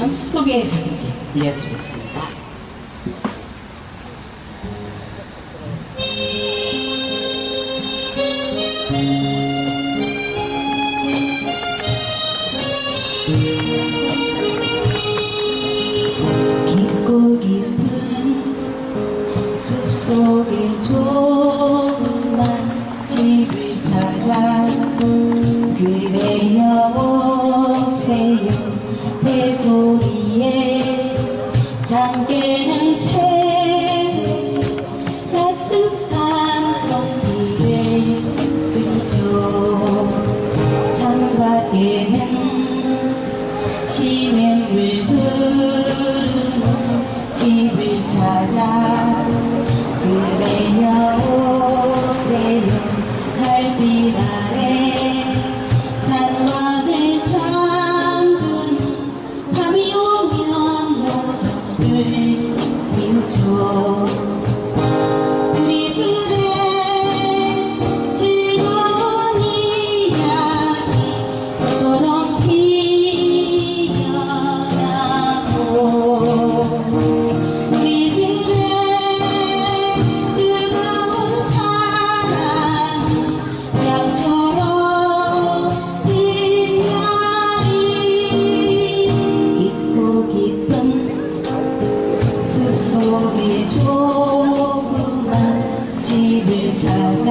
부르는 숲속의 자기집 들려드리겠습니다. 깊고 깊은 숲속의 조그만 집을 찾아 그래요 오세요 새소리에 잠깨는 새벽 따뜻한 커피를 그리죠. 창밖에는 시냇물 흐르는 집을 찾아 그래요 오세요 달빛 아래 산만을 잠든 밤이 오면 노덕을 피우죠. 우리들의 즐거운 이야기 너처럼 피어나고 우리들의 뜨거운 사랑 양처럼 빛나리. 깊고 깊은 숲속의 조그만 집을 찾아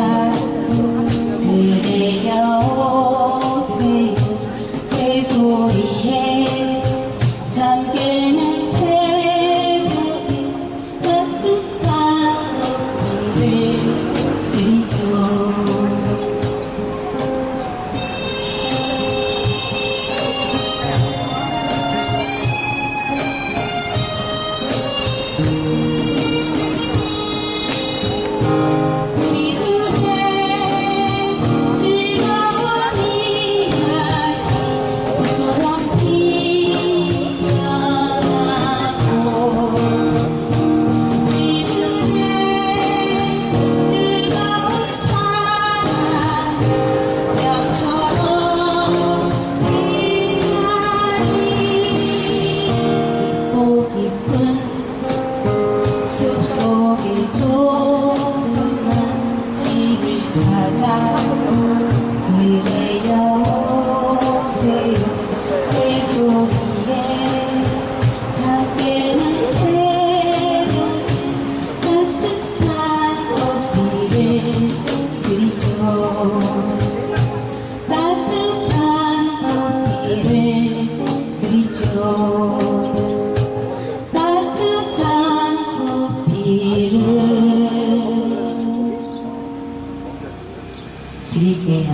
그래요 오세요 새소리에 잠깨는 새벽에 따뜻한 커피를 드리죠. 우리들의 즐거운 이야기 너처럼 피어나고 우리들의 뜨거운 사랑 양처럼 빛나리. 깊고 깊은 숲속의 조그만 집을 찾아 그래요 오세요 새소리에 잠깨는 새벽에 따뜻한 커피를 드리죠. 따뜻한 커피를 드리죠. 따뜻한 커피를 드릴게요.